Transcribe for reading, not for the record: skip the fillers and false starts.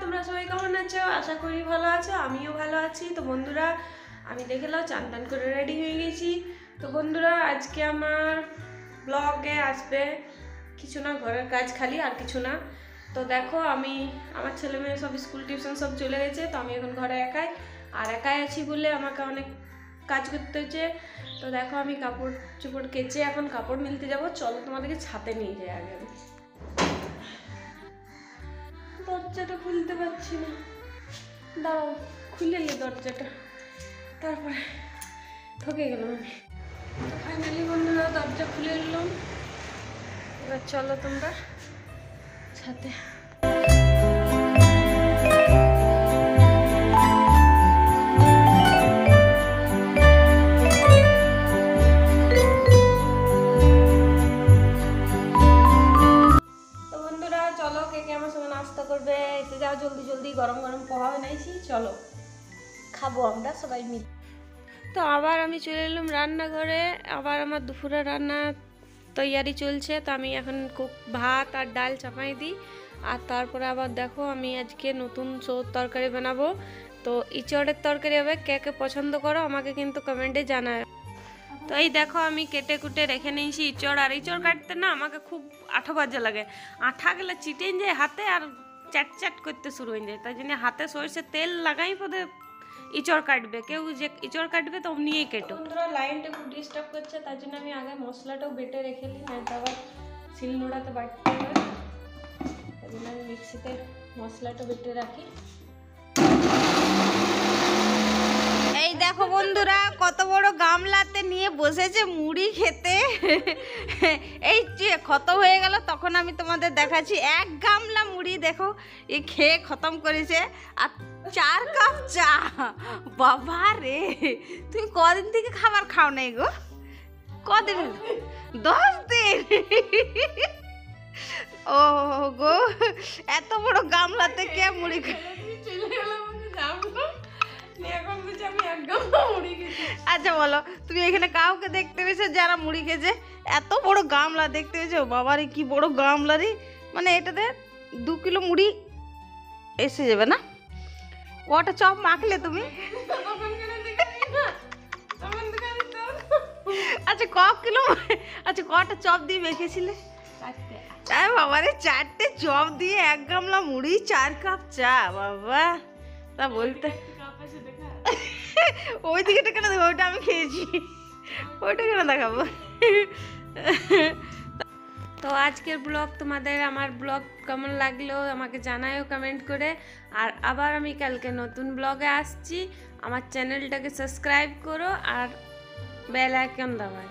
তোমরা সবাই কেমন আছো? আশা করি ভালো আছো, আমিও ভালো আছি। তো বন্ধুরা, আমি দেখে নাও চান টান করে রেডি হয়ে গেছি। তো বন্ধুরা, আজকে আমার ব্লগে আসবে কিছু না, ঘরের কাজ খালি, আর কিছু না। তো দেখো, আমি আমার ছেলে মেয়ে সব স্কুল টিউশন সব চলে গেছে, তো আমি এখন ঘরে একাই আছি বলে আমাকে অনেক কাজ করতে হচ্ছে। তো দেখো, আমি কাপড় চোপড় কেচে এখন কাপড় মিলতে যাবো। চলো তোমাদেরকে ছাতে নিয়ে যাই। আগে আমি দরজাটা খুলতে পারছি না, দাঁড়াও খুলে নি দরজাটা, তারপরে ঠকে গেলাম আমি। তো ফাইনালি বন্ধুরা দরজা খুলে নিলাম। এবার চলো তোমরা ছাতে। করবে এতে যাও জলদি জলদি, গরম গরম পোহা বানাইছি, চলো খাবো আমরা সবাই মিলে। তো আবার আমি চলে এলাম রান্নাঘরে। আবার আমার দুপুরে রান্না তৈয়ারি চলছে। তো আমি এখন ভাত আর ডাল চাপাই দিই। আর তারপরে আবার দেখো, আমি আজকে নতুন তরকারি বানাবো। তো ইঁচড়ের তরকারি হবে। কে কে পছন্দ করো আমাকে কিন্তু কমেন্টে জানায়। তো এই দেখো, আমি কেটে কুটে রেখে নিয়েছি ইঁচড়। আর ইঁচড় কাটতে না আমাকে খুব আঠা বাজে লাগে। আঠা গেলে চিটে যায় হাতে আর চ্যাট চ্যাট করতে শুরু হয়ে যায়। তাই জন্য হাতে সরষে তেল লাগাই পদে ইঁচড় কাটবে। কেউ যে ইঁচড় কাটবে তো অমনিই কেটো। বন্ধুরা, লাইনটা খুব ডিস্টার্ব করছে, তার জন্য আমি আগে মশলাটাও বেটে রেখে নিই, না তো আবার শিলনোড়াতে বাটতে হবে। তাই জন্য আমি মিক্সিতে মশলাটা বেটে রাখি। এই দেখো বন্ধুরা, কত বড় গামলাতে নিয়ে বসেছে মুড়ি খেতে। এই যে খতম হয়ে গেল তখন আমি তোমাদের দেখাচ্ছি। এক গামলা মুড়ি দেখো এ খেয়ে খতম করেছে। আর 4 কাপ চা। বাবা রে, তুমি কদিন থেকে খাবার খাও নাই গো? কদিন? 10 দিন। ও গো, এত বড় গামলাতে কে মুড়ি আচ্ছা বলো, তুমি এখানে কাউকে দেখতে পেয়েছো যারা মুড়ি খেয়েছে? এত বড় গামলা দেখতে পেয়েছো? বাবারে কি বড় গামলা রে! মানে এটাতে 2 কিলো মুড়ি এসে যাবে না? কটা চপ মাখলে তুমি? আচ্ছা আচ্ছা কটা চপ দিয়ে মেখেছিলে? 4টে। বাবারে 4টে চপ দিয়ে 1 গামলা মুড়ি, 4 কাপ চা। বাবা, তা বলতে ওই দিকেটা কেন দেবো? ওইটা আমি খেয়েছি, ওইটা কেন দেখাবো? তো আজকের ব্লগ তোমাদের, আমার ব্লগ কেমন লাগলো আমাকে জানায়ও কমেন্ট করে। আর আবার আমি কালকে নতুন ব্লগে আসছি। আমার চ্যানেলটাকে সাবস্ক্রাইব করো আর বেল আইকন দাবাই।